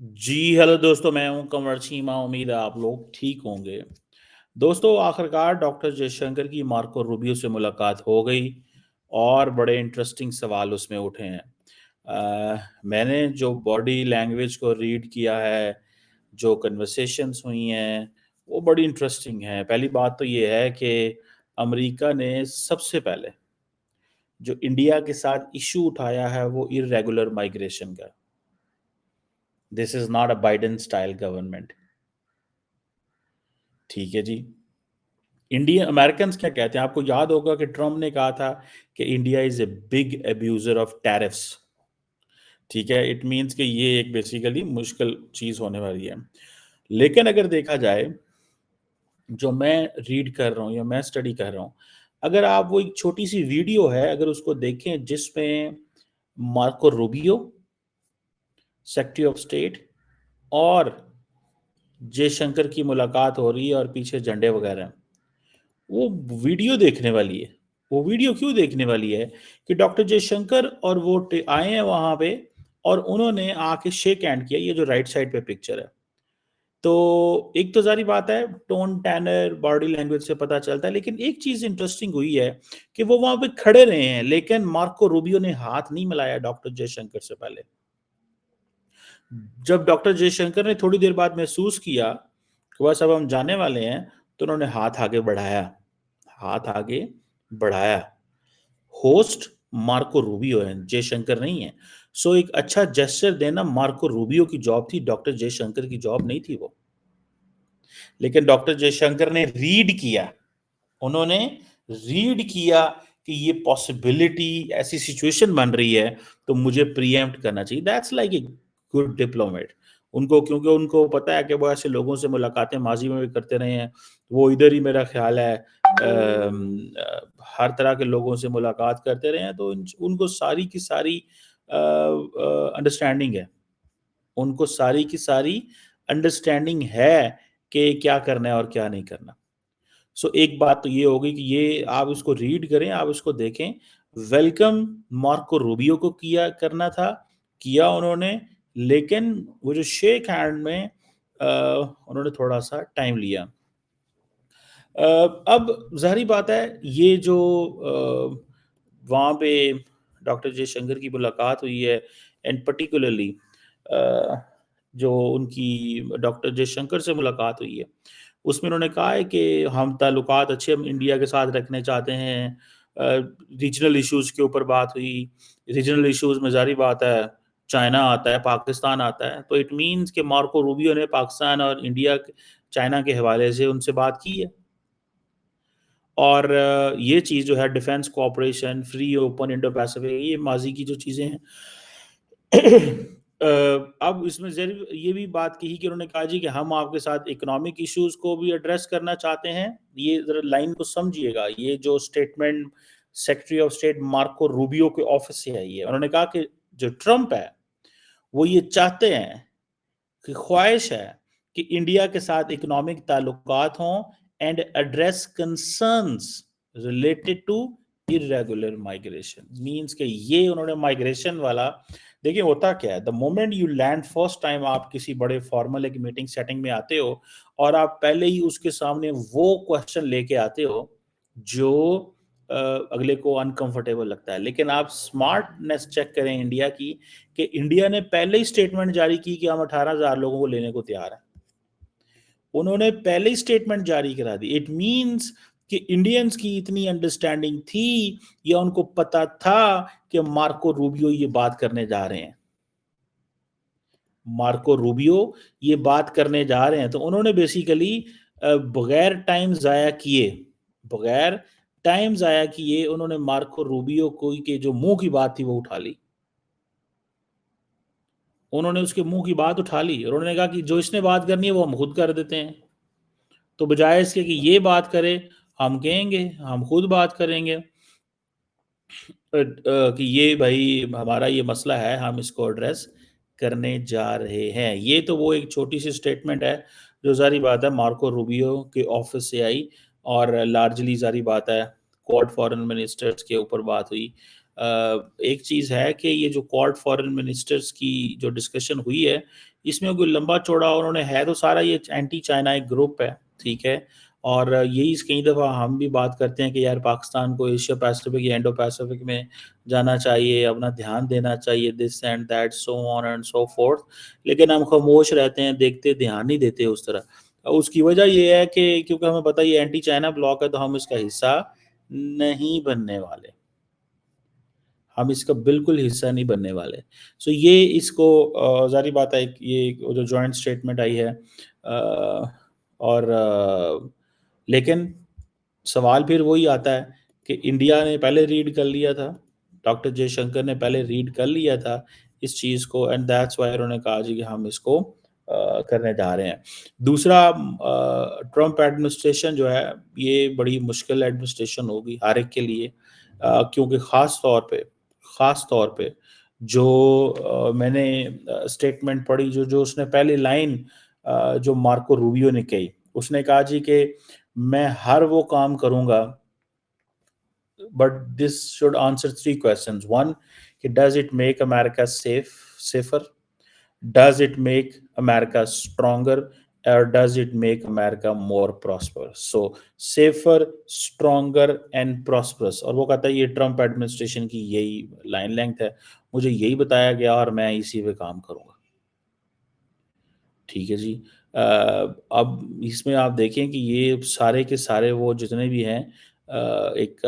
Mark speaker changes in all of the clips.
Speaker 1: जी, hello दोस्तों, मैं हूँ कंवर चीमा। उम्मीद है आप लोग ठीक होंगे। दोस्तों, आखिरकार डॉक्टर जयशंकर की मार्को रूबियो से मुलाकात हो गई और बड़े इंटरेस्टिंग सवाल उसमें उठे हैं। मैंने जो बॉडी लैंग्वेज को रीड किया है, जो कन्वर्सेशंस हुई हैं, वो बड़ी इंटरेस्टिंग हैं। पहली बात तो ये है कि अमेरिका ने सबसे पहले जो इंडिया के साथ इश्यू उठाया है, वो इर्रेगुलर माइग्रेशन का। This is not a Biden style government. ठीक है जी। इंडियन अमेरिकन्स क्या कहते हैं? आपको याद होगा कि ट्रम्प ने कहा था कि India is a big abuser of tariffs. ठीक है, इट मीन्स कि ये एक बेसिकली मुश्किल चीज होने वाली है। लेकिन अगर देखा जाए, जो मैं रीड कर रहा हूँ या मैं स्टडी कर रहा हूँ, अगर आप वो एक छोटी सी वीडियो है, अगर उसको देखें जिसमें Marco Rubio, secretary of state और जयशंकर की मुलाकात हो रही है और पीछे झंडे वगैरह हैं, वो वीडियो देखने वाली है। वो वीडियो क्यों देखने वाली है कि डॉक्टर जयशंकर और वो आए हैं वहां पे और उन्होंने आके शेक हैंड किया। ये जो राइट साइड पे पिक्चर है, तो एक तो जारी बात है, टोन टैनर बॉडी लैंग्वेज से पता चलता है। लेकिन एक चीज इंटरेस्टिंग हुई है कि वो वहां पे खड़े रहे हैं, लेकिन मार्को रूबियो ने हाथ नहीं मिलाया डॉक्टर जयशंकर से पहले। जब डॉक्टर जयशंकर ने थोड़ी देर बाद महसूस किया कि बस अब हम जाने वाले हैं, तो उन्होंने हाथ आगे बढ़ाया। हाथ आगे बढ़ाया। होस्ट मार्को रूबियो है, जयशंकर नहीं है। सो एक अच्छा जेस्चर देना मार्को रूबियो की जॉब थी, डॉक्टर जयशंकर की जॉब नहीं थी वो। लेकिन डॉक्टर जयशंकर ने रीड किया। उन्होंने रीड किया कि ये पॉसिबिलिटी, ऐसी सिचुएशन बन रही है, तो मुझे प्रीएम्प्ट करना चाहिए। That's like a good diplomat. उनको, क्योंकि उनको पता है कि वो ऐसे लोगों से मुलाकातें माजी में भी करते रहे हैं। वो इधर ही मेरा ख्याल है हर तरह के लोगों से मुलाकात करते रहे हैं, तो उनको सारी की सारी अंडरस्टैंडिंग है। उनको सारी की सारी अंडरस्टैंडिंग है कि क्या करना है और क्या नहीं करना। सो एक बात तो ये हो गई कि ये आप इसको रीड करें, आप इसको देखें। वेलकम मार्को रूबियो को किया करना था, किया उन्होंने। लेकिन वो जो शेक हैंड में उन्होंने थोड़ा-सा टाइम लिया। अब ज़ाहिर-सी बात है, ये जो वहाँ पे डॉक्टर जयशंकर की मुलाकात हुई है, एंड पर्टिकुलरली अ, जो उनकी डॉक्टर जयशंकर से मुलाकात हुई है, उसमें उन्होंने कहा है कि हम ताल्लुकात अच्छे हम इंडिया के साथ रखने चाहते हैं। रीजनल इश्यूज़ के ऊपर बात हुई। रीजनल इश्यूज़ में ज़ाहिर बात है, चाइना आता है, पाकिस्तान आता है, तो इट मीन्स कि मार्को रूबियो ने पाकिस्तान और इंडिया, चाइना के हवाले से उनसे बात की है। और ये चीज़ जो है, defence cooperation, free open Indo Pacific, ये माजी की जो चीज़ें हैं। अब इसमें ज़रूर ये भी बात कही कि उन्होंने कहा जी कि हम आपके साथ इकोनॉमिक इश्यूज़ को भी एड्रेस करना चाहते हैं। ये ज़रा लाइन को समझिएगा। ये जो statement secretary of state Marco Rubio के ऑफिस से आई है। उन्होंने कहा कि जो ट्रम्प है, वो ये चाहते हैं, कि ख्वाहिश है कि इंडिया के साथ इकोनॉमिक ताल्लुकात हों and address concerns related to irregular migration. Means कि ये उन्होंने माइग्रेशन वाला, देखिए होता क्या है, the moment you land first time, आप किसी बड़े फॉर्मल एक मीटिंग सेटिंग में आते हो और आप पहले ही उसके सामने वो क्वेश्चन लेके आते हो जो अगले को अनकंफर्टेबल लगता है। लेकिन आप स्मार्टनेस चेक करें इंडिया की, कि इंडिया ने पहले ही स्टेटमेंट जारी की कि हम 18,000 लोगों को लेने को तैयार हैं। उन्होंने पहले ही स्टेटमेंट जारी करा दी। इट मीन्स कि इंडियंस की इतनी अंडरस्टैंडिंग थी, या उनको पता था कि मार्को रूबियो ये बात करने जा रहे हैं। मार्को रूबियो ये बात करने जा रहे हैं, तो उन्होंने बेसिकली बगैर टाइम ज़ाया किए, बगैर टाइम ज़ाया किए उन्होंने मार्को रूबियो को के जो मुँह की बात थी वो उठा ली। उन्होंने उसके मुँह की बात उठा ली और उन्होंने कहा कि जो इसने बात करनी है वो हम खुद कर देते हैं। तो बजाय इसके कि ये बात करे, हम कहेंगे हम खुद बात करेंगे। कि ये भाई हमारा ये मसला है, हम इसको एड्रेस करने जा रहे हैं। ये तो वो एक छोटी-सी स्टेटमेंट है, जो ज़ाहिर बात है मार्को रूबियो के ऑफ़िस से आई, और लार्जली ज़ाहिर बात है क्वाड फॉरेन मिनिस्टर्स के ऊपर बात हुई। एक चीज़ है कि ये जो क्वाड फॉरेन मिनिस्टर्स की जो डिस्कशन हुई है, इसमें कोई लंबा चौड़ा उन्होंने है तो सारा ये एंटी चाइना एक ग्रुप है, ठीक है? और यही कई दफ़ा हम भी बात करते हैं कि यार पाकिस्तान को एशिया पैसिफिक या इंडो पैसिफिक में जाना चाहिए, अपना ध्यान देना चाहिए, this and that, so on and so fourth. लेकिन हम खामोश रहते हैं, देखते ध्यान नहीं देते उस तरह। उसकी वजह ये है कि क्योंकि हमें पता है ये एंटी चाइना ब्लॉक है, तो हम इसका हिस्सा नहीं बनने वाले। हम इसका बिल्कुल हिस्सा नहीं बनने वाले। सो ये इसको ज़ाहिर बात है ये जो जॉइंट स्टेटमेंट आई है और लेकिन सवाल फिर वही आता है कि इंडिया ने पहले रीड कर लिया था, डॉक्टर जयशंकर ने पहले रीड कर लिया था इस चीज़ को एंड दैट्स व्हाई उन्होंने कहा जी कि हम इसको करने जा रहे हैं। दूसरा ट्रम्प एडमिनिस्ट्रेशन जो है ये बड़ी मुश्किल एडमिनिस्ट्रेशन होगी हर एक के लिए क्योंकि ख़ास तौर पे जो मैंने स्टेटमेंट पढ़ी जो जो उसने पहली लाइन जो मार्को रूबियो ने कही, उसने कहा जी कि मैं हर वो काम करूँगा but this should answer 3 questions. 1 कि does it make America safer? Does it make America stronger or does it make America more prosperous? So safer, stronger and prosperous। और वो कहता है ये ट्रम्प एडमिनिस्ट्रेशन की यही लाइन लेंथ है, मुझे यही बताया गया और मैं इसी पे काम करूँगा। ठीक है जी। अब इसमें आप देखें कि ये सारे के सारे वो जितने भी हैं एक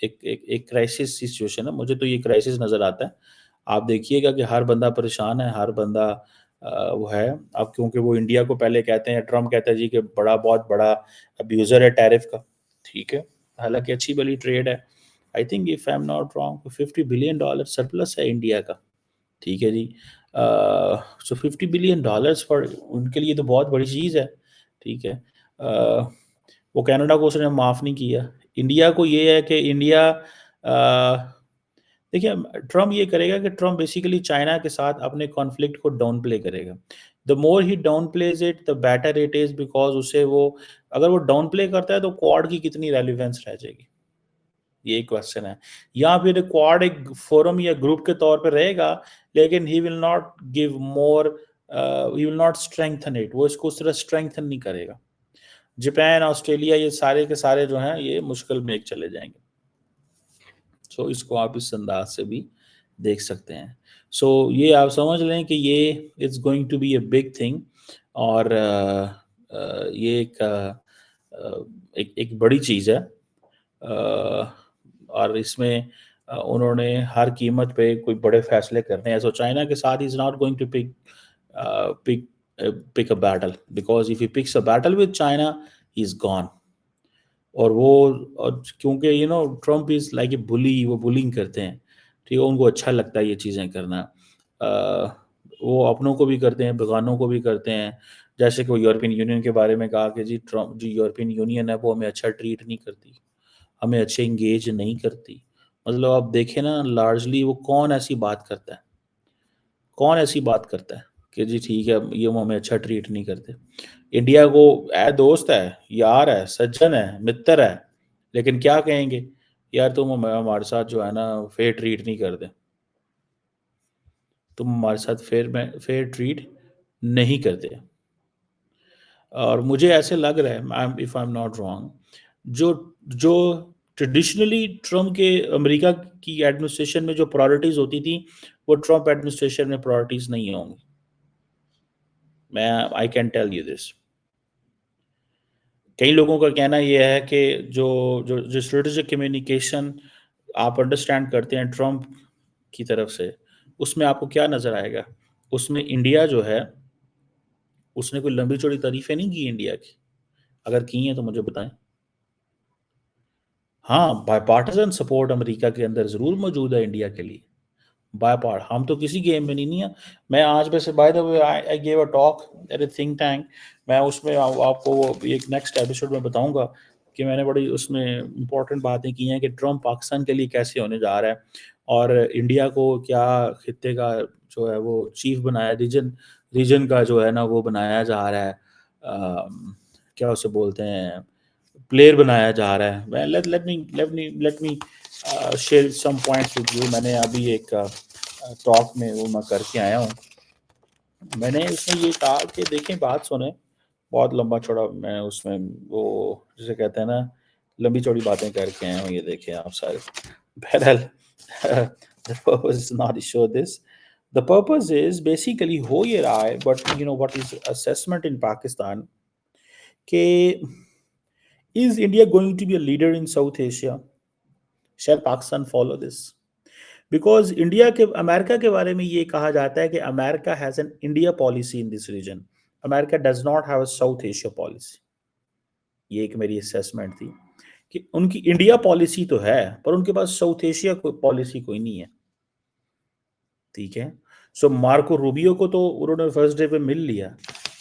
Speaker 1: एक क्राइसिस सिचुएशन है, मुझे तो ये क्राइसिस नज़र आता है। आप देखिएगा कि हर बंदा परेशान है, हर बंदा वो है। अब क्योंकि वो इंडिया को पहले कहते हैं, ट्रम्प कहता है जी कि बहुत बड़ा अब्यूज़र है टैरिफ का, ठीक है। हालाँकि अच्छी भली ट्रेड है। I think if I am not wrong $50 billion surplus है इंडिया का। ठीक है जी। सो $50 बिलियन फॉर उनके लिए तो बहुत बड़ी चीज़ है, ठीक है। वो कनाडा को उसने माफ़ नहीं किया। इंडिया को ये है कि इंडिया देखिए ट्रम्प ये करेगा कि ट्रम्प बेसिकली चाइना के साथ अपने कॉन्फ्लिक्ट को डाउन प्ले करेगा। The more he down plays it the better it is because उसे वो अगर वो डाउन प्ले करता है तो क्वाड की कितनी रेलेवेंस रह जाएगी? ये क्वेश्चन है। या फिर क्वाड एक फोरम या ग्रुप के तौर पे रहेगा, लेकिन he will not give more he will not strengthen it, वो इसको उस तरह स्ट्रेंथन नहीं करेगा। जापान, ऑस्ट्रेलिया ये सारे के सारे जो हैं ये मुश्किल में एक चले जाएँगे। सो इसको आप इस अंदाज़ से भी देख सकते हैं। सो ये आप समझ लें कि ये it's going to be a big thing और ये एक एक बड़ी चीज़ है। और इसमें उन्होंने हर कीमत पे कोई बड़े फैसले करने हैं। सो चाइना के साथ ही is not going to pick pick a battle because if he picks a battle with China, he is gone. और वो और क्योंकि Trump is like a bully, वो बुलिंग करते हैं, ठीक है? उनको अच्छा लगता है ये चीज़ें करना। वो अपनों को भी करते हैं, बेगानों को भी करते हैं। जैसे कि वो यूरोपियन यूनियन के बारे में कहा कि जी ट्रम्प जो यूरोपियन यूनियन है वो हमें अच्छा ट्रीट नहीं करती, हमें अच्छे एंगेज नहीं करती। मतलब आप देखें ना लार्जली वो कौन ऐसी बात करता है? कौन ऐसी बात करता है कि जी ठीक है ये वो हमें अच्छा ट्रीट नहीं करते? इंडिया को दोस्त है, यार है, सज्जन है, मित्र है, लेकिन क्या कहेंगे? यार तुम हमारे साथ जो है ना फेयर ट्रीट नहीं करते। तुम हमारे साथ फेयर ट्रीट नहीं करते। और मुझे ऐसे लग रहा है I am if I am not wrong जो जो ट्रेडिशनली ट्रम्प के अमेरिका की एडमिनिस्ट्रेशन में जो प्रायोरिटीज़ होती थी, वो ट्रम्प एडमिनिस्ट्रेशन में प्रायोरिटीज़ नहीं होंगी। मैं I can tell you this. कई लोगों का कहना ये है कि जो जो जो स्ट्रेटेजिक कम्युनिकेशन आप अंडरस्टैंड करते हैं ट्रम्प की तरफ से, उसमें आपको क्या नज़र आएगा? उसमें इंडिया जो है, उसने कोई लंबी-चौड़ी तारीफ़ें नहीं की इंडिया की। अगर की हैं तो मुझे बताएँ? हाँ, बायपार्टिज़न सपोर्ट अमेरिका के अंदर ज़रूर मौजूद है इंडिया के लिए। बायपार हम तो किसी गेम में नहीं है। मैं आज वैसे by the way I I give a talk at a think tank. मैं उसमें आपको वो एक नेक्स्ट एपिसोड में बताऊँगा कि मैंने बड़ी उसमें इम्पोर्टेंट बातें की हैं कि ट्रम्प पाकिस्तान के लिए कैसे होने जा रहा है और इंडिया को क्या खित्ते का जो है वो चीफ बनाया रीजन रीजन का जो है ना वो बनाया जा रहा है। क्या उसे बोलते हैं प्लेयर बनाया जा रहा है। Let me share some points with you. मैंने अभी एक टॉक में वो मैं करके आया हूँ। मैंने उसमें ये कहा कि देखें, बात सुने, बहुत लंबा चौड़ा मैं उसमें वो जिसे कहते हैं ना, लंबी चौड़ी बातें करके आया हूँ। ये देखें आप सारे। बहरहाल the purpose is not to show this. The purpose is basically हो ये रहा है, but you know what is assessment in Pakistan कि is India going to be a leader in South Asia? Shall Pakistan follow this? Because India के America के बारे में ये कहा जाता है कि America has an India policy in this region. America does not have a South Asia policy. ये एक मेरी असेसमेंट थी कि उनकी इंडिया पॉलिसी तो है, पर उनके पास साउथ एशिया पॉलिसी कोई नहीं है। ठीक है। सो मार्को रूबियो को तो उन्होंने फर्स्ट डे पे मिल लिया।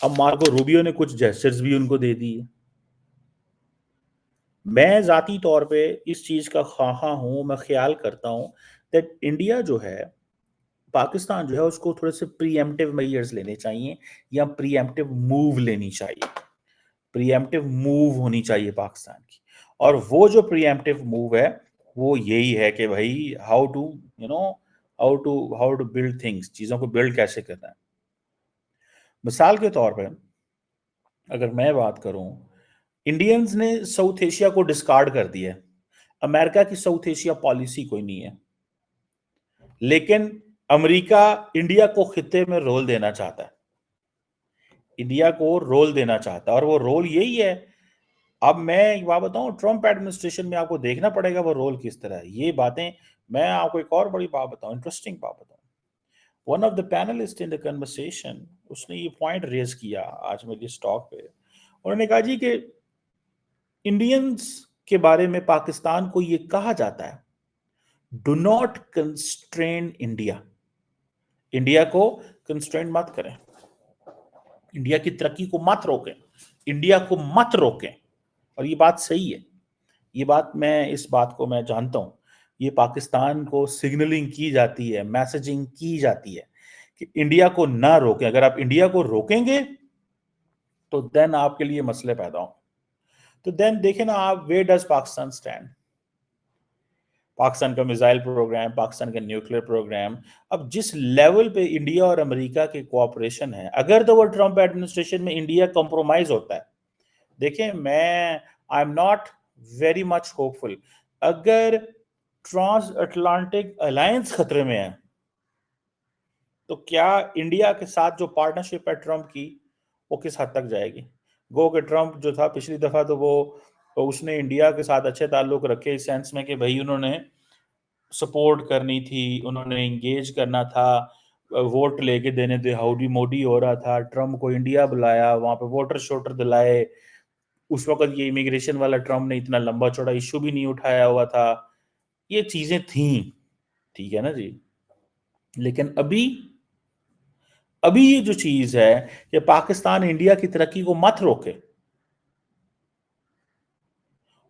Speaker 1: अब मार्को रूबियो ने कुछ जेस्चर्स भी उनको दे दिए। मैं जाती तौर पे इस चीज का ख्वाहा हूं, मैं ख्याल करता हूं दैट इंडिया जो है, पाकिस्तान जो है, उसको थोड़े से प्रीएम्प्टिव मेजर्स लेने चाहिए या प्रीएम्प्टिव मूव लेनी चाहिए। प्रीएम्प्टिव मूव होनी चाहिए पाकिस्तान की। और वो जो प्रीएम्प्टिव मूव है वो यही है कि भाई how to you know how to build things, चीज़ों को बिल्ड कैसे करना है। मिसाल के तौर पे अगर मैं बात करूं, इंडियंस ने साउथ एशिया को डिस्कार्ड कर दिया है। अमेरिका की साउथ एशिया पॉलिसी कोई नहीं है, लेकिन अमेरिका इंडिया को खित्ते में रोल देना चाहता है। इंडिया को रोल देना चाहता है और वो रोल यही है। अब मैं एक बात बताऊं, ट्रम्प एडमिनिस्ट्रेशन में आपको देखना पड़ेगा वो रोल किस तरह है। ये बातें मैं आपको एक और बड़ी बात बताऊं, इंटरेस्टिंग बात बताऊं। One of the panelist in the conversation, उसने ये पॉइंट रेज किया आज मेरी स्टॉक पे। उन्होंने कहा जी कि इंडियंस के बारे में पाकिस्तान को ये कहा जाता है, do not constrain India. India को कंस्ट्रेन मत करें, इंडिया की तरक्की को मत रोकें, इंडिया को मत रोकें। और ये बात सही है। ये बात मैं इस बात को मैं जानता हूं। ये पाकिस्तान को सिग्नलिंग की जाती है, मैसेजिंग की जाती है कि इंडिया को ना रोकें। अगर आप इंडिया को रोकेंगे तो देन आपके लिए मसले पैदा हों। तो देन देखें ना आप, where does Pakistan stand. Pakistan का मिसाइल प्रोग्राम, पाकिस्तान का न्यूक्लियर प्रोग्राम, अब जिस लेवल पे इंडिया और अमेरिका के कोऑपरेशन है, अगर तो वो ट्रम्प एडमिनिस्ट्रेशन में इंडिया कंप्रोमाइज होता है, देखें मैं I am not very much hopeful. अगर ट्रांस अटलांटिक अलायंस खतरे में है तो क्या इंडिया के साथ जो पार्टनरशिप है ट्रम्प की, वो किस हद तक जाएगी। गो कि ट्रम्प जो था पिछली दफा तो उसने इंडिया के साथ अच्छे ताल्लुक रखे, इस सेंस में कि भाई उन्होंने सपोर्ट करनी थी, उन्होंने इंगेज करना था, वोट लेके देने थे, हाउडी मोडी हो रहा था, ट्रम्प को इंडिया बुलाया, वहां पे वोटर शोटर दिलाए। उस वक्त ये इमिग्रेशन वाला ट्रम्प ने इतना लंबा चौड़ा इशू भी नहीं उठाया हुआ था। ये चीजें थी, ठीक है ना जी। लेकिन अभी अभी ये जो चीज है कि पाकिस्तान इंडिया की तरक्की को मत रोके,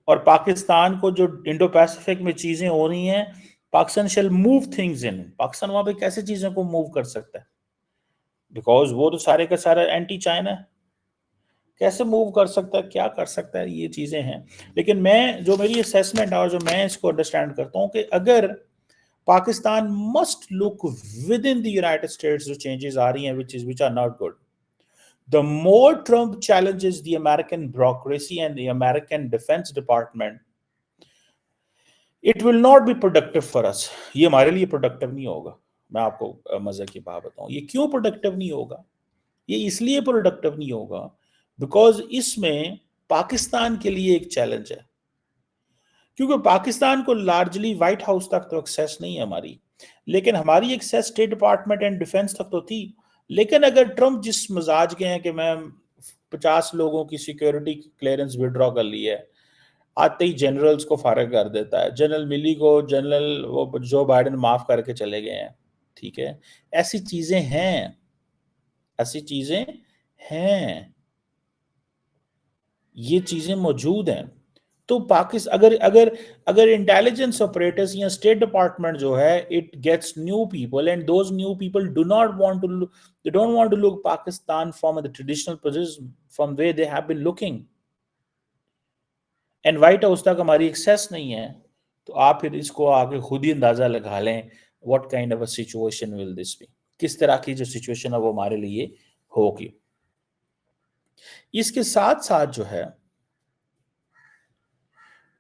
Speaker 1: और पाकिस्तान को जो इंडो पैसिफिक में चीजें हो रही हैं, Pakistan shall move things in. Pakistan वहां पे कैसे चीजों को मूव कर सकता है, बिकॉज वो तो सारे का सारा एंटी चाइना है। कैसे मूव कर सकता है, क्या कर सकता है, ये चीजें हैं। लेकिन मैं जो मेरी असेसमेंट है और जो मैं इसको अंडरस्टैंड करता हूं कि अगर Pakistan must look within the United States, जो चेंजेस आ रही हैं which are not good, the more Trump challenges the American bureaucracy and the American Defense Department, it will not be productive for us. ये हमारे लिए productive नहीं होगा। मैं आपको मजे की बात बताऊं, ये क्यों प्रोडक्टिव नहीं होगा। ये इसलिए प्रोडक्टिव नहीं होगा बिकॉज इसमें पाकिस्तान के लिए एक चैलेंज है, क्योंकि पाकिस्तान को लार्जली व्हाइट हाउस तक तो एक्सेस नहीं है हमारी, लेकिन हमारी access state department and defence तक तो थी। लेकिन अगर ट्रम्प जिस मिजाज के हैं कि मैं 50 लोगों की सिक्योरिटी क्लियरेंस विड्रॉ कर ली है, आते ही जनरल्स को फारिग कर देता है। जनरल मिली को जनरल वो जो बाइडेन माफ करके चले गए हैं। ठीक है, ऐसी चीजें हैं, ऐसी चीजें हैं, ये चीजें मौजूद हैं। तो पाकिस्तान अगर अगर अगर इंटेलिजेंस ऑपरेटर्स या स्टेट डिपार्टमेंट जो है, it gets new people and those new people do not want to, they don't want to look Pakistan from the traditional position from way they have been looking, and White House तक हमारी access नहीं है, तो आप फिर इसको आगे खुद ही अंदाजा लगा लें what kind of a situation will this be, किस तरह की जो सिचुएशन है वो हमारे लिए होगी। इसके साथ साथ जो है,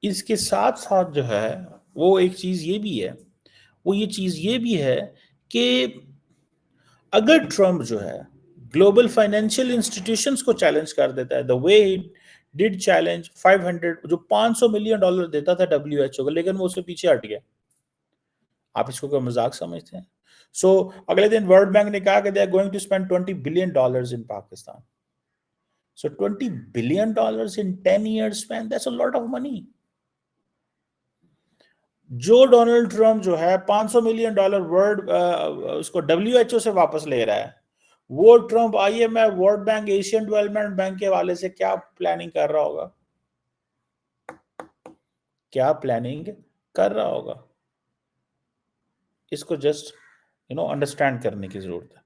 Speaker 1: इसके साथ साथ जो है वो एक चीज ये भी है, वो ये चीज ये भी है कि अगर ट्रम्प जो है ग्लोबल फाइनेंशियल इंस्टीट्यूशंस को चैलेंज कर देता है द वे डिड चैलेंज 500 जो $500 मिलियन देता था डब्ल्यूएचओ को, लेकिन वो उससे पीछे हट गया। आप इसको क्या मजाक समझते हैं? सो अगले दिन वर्ल्ड बैंक ने कहा कि they are going to spend $20 billion in Pakistan. So $20 billion in 10 years span, that's a lot of money. जो डोनाल्ड ट्रम्प जो है $500 मिलियन वर्ल्ड उसको डब्ल्यूएचओ से वापस ले रहा है, वो Trump IMF, world bank, Asian development bank के हवाले से क्या प्लानिंग कर रहा होगा, क्या प्लानिंग कर रहा होगा? इसको जस्ट अंडरस्टैंड करने की जरूरत है।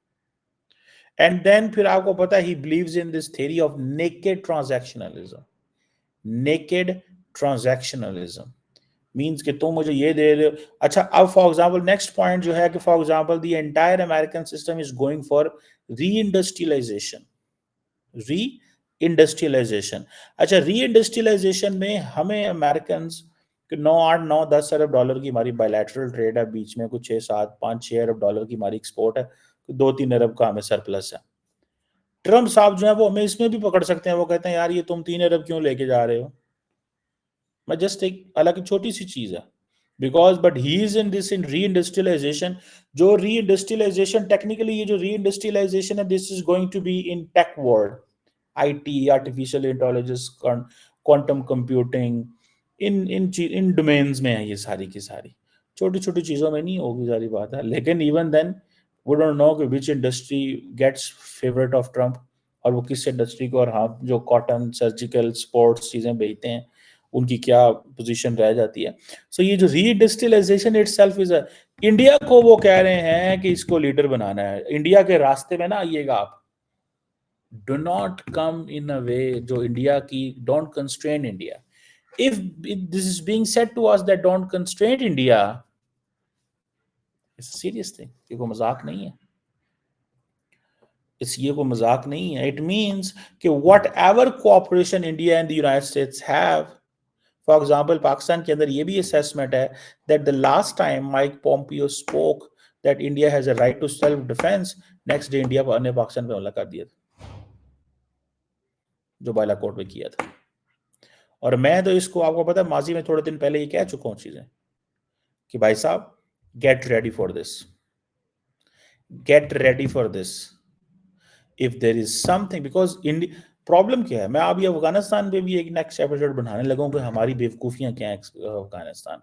Speaker 1: एंड देन फिर आपको पता है he believes in this theory of naked transactionalism. Naked transactionalism means कि तुम मुझे ये दे रहे हो। अच्छा, अब फॉर एग्जांपल नेक्स्ट पॉइंट जो है कि for example the entire American system is going for reindustrialization. Reindustrialization, अच्छा री इंडस्ट्रियलाइजेशन में हमें अमेरिकन 9, 8, 9, 10 अरब डॉलर की हमारी बायलैटरल ट्रेड है, बीच में कुछ 6, 7, 5, 6 अरब डॉलर की हमारी एक्सपोर्ट है, 2, 3 अरब का हमें सरप्लस है। ट्रम्प साहब जो है वो हमें इसमें भी पकड़ सकते हैं, वो कहते हैं यार ये तुम 3 अरब क्यों लेके जा रहे हो। मैं जस्ट एक हालांकि छोटी सी चीज है because but he is in this in री इंडस्ट्रियलाइजेशन। जो री इंडस्ट्रियलाइजेशन टेक्निकली ये जो री इंडस्ट्रियलाइजेशन है this is going to be in tech world, IT, artificial intelligence, quantum computing, इन डोमेन्स में है ये सारी की सारी। छोटी छोटी चीजों में नहीं होगी, सारी बात है, लेकिन even then we don't know कि which industry gets favourite of Trump और वो किस इंडस्ट्री को, और हाँ जो कॉटन, सर्जिकल, स्पोर्ट्स चीजें बेचते हैं उनकी क्या पोजीशन रह जाती है। सो ये जो रीइंडस्ट्रियलाइजेशन इटसेल्फ इज इंडिया को वो कह रहे हैं कि इसको लीडर बनाना है, इंडिया के रास्ते में ना आइएगा आप, डो नॉट कम इन अ वे जो इंडिया की, don't constrain India. If this is being said to us that don't constrain India, it's serious thing, ये कोई मजाक नहीं है, ये कोई मजाक नहीं है। इट मीन्स कि whatever cooperation India and the United States have, for example Pakistan के अंदर ये भी असेसमेंट है that the last time Mike Pompeo spoke that India has a right to self defence, next day India ने पाकिस्तान पे हमला कर दिया था, जो बालाकोट में किया था। और मैं तो इसको आपको पता है माजी में थोड़े दिन पहले ये कह चुका हूँ चीजें कि भाई साहब get ready for this, get ready for this if there is something, because India problem क्या है। मैं अभी अफगानिस्तान पे भी एक नेक्स्ट एपिसोड बनाने लगा हूं कि हमारी बेवकूफियां क्या है Afghanistan.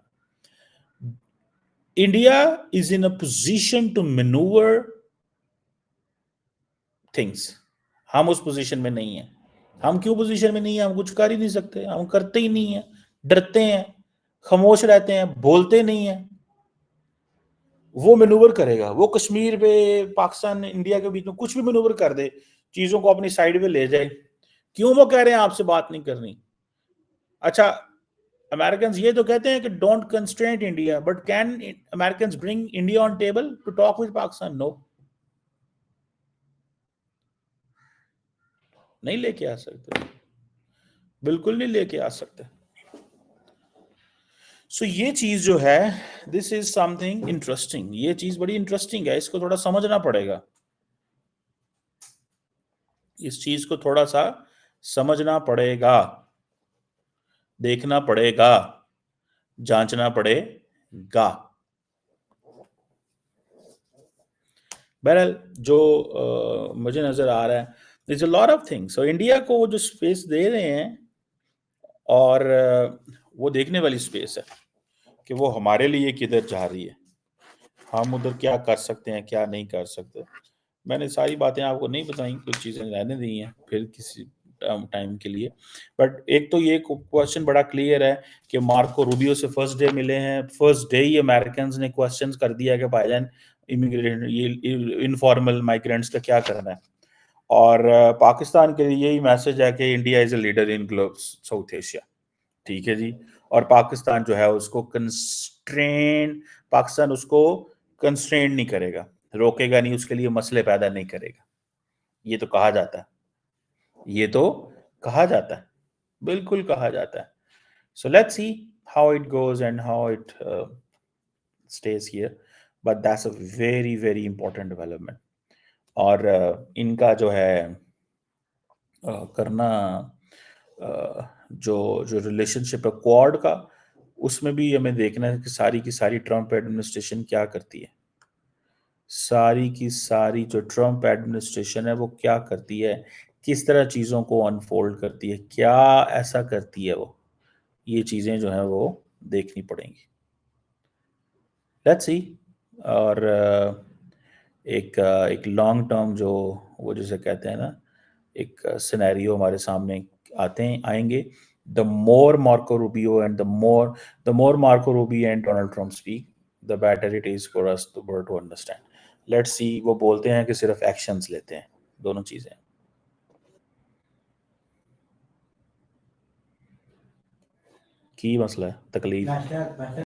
Speaker 1: India is in a position to manoeuvre things, हम उस पोजीशन में नहीं है। हम क्यों पोजीशन में नहीं है? हम कुछ कर ही नहीं सकते, हम करते ही नहीं है, डरते हैं, खामोश रहते हैं, बोलते नहीं है। वो मैनूवर करेगा, वो कश्मीर पे पाकिस्तान इंडिया के बीच में कुछ भी मैनूवर कर दे, चीजों को अपनी साइड पे ले जाए। क्यों वो कह रहे हैं आपसे बात नहीं करनी? अच्छा, अमेरिकन ये तो कहते हैं कि don't constraint India, but can American bring India on table to talk with Pakistan? No, नहीं लेके आ सकते, बिल्कुल नहीं लेके आ सकते। सो ये चीज जो है दिस इज समथिंग इंटरेस्टिंग, ये चीज बड़ी इंटरेस्टिंग है, इसको थोड़ा समझना पड़ेगा, इस चीज को थोड़ा सा समझना पड़ेगा, देखना पड़ेगा, जांचना पड़ेगा। बहरहाल जो मुझे नजर आ रहा है is a lot of things. So India को जो स्पेस दे रहे हैं और वो देखने वाली स्पेस है कि वो हमारे लिए किधर जा रही है, हम उधर क्या कर सकते हैं, क्या नहीं कर सकते। मैंने सारी बातें आपको नहीं बताई, कुछ चीज़ें रहने दी हैं फिर किसी टाइम के लिए। बट एक तो ये क्वेश्चन बड़ा क्लियर है कि मार्को रूबियो से फर्स्ट डे मिले हैं, फर्स्ट डे ही अमेरिकन ने क्वेश्चन कर दिया कि भाईजान इमिग्रेंट, ये इनफॉर्मल माइग्रेंट्स का क्या करना है। और पाकिस्तान के लिए यही मैसेज है कि India is a leader in globe south Asia. ठीक है जी। और पाकिस्तान जो है उसको पाकिस्तान उसको कंस्ट्रेन नहीं करेगा, रोकेगा नहीं, उसके लिए मसले पैदा नहीं करेगा। ये तो कहा जाता है, ये तो कहा जाता है, बिल्कुल कहा जाता है। So let's see how it goes and how it stays here, but that's a very very important development। और इनका जो है करना जो जो रिलेशनशिप है क्वाड का, उसमें भी हमें देखना है कि सारी की सारी ट्रम्प एडमिनिस्ट्रेशन क्या करती है, सारी की सारी जो ट्रम्प एडमिनिस्ट्रेशन है वो क्या करती है, किस तरह चीज़ों को अनफोल्ड करती है, क्या ऐसा करती है वो, ये चीज़ें जो हैं वो देखनी पड़ेंगी। Let's see. और एक लॉन्ग टर्म जो वो जिसे कहते हैं ना, एक सिनेरियो हमारे सामने आएंगे। The more Marco Rubio and the more Marco Ruby and Donald Trump speak, the better it is for us to understand. Let's see, वो बोलते हैं कि सिर्फ एक्शंस लेते हैं, दोनों चीजें की मसला है, तकलीफ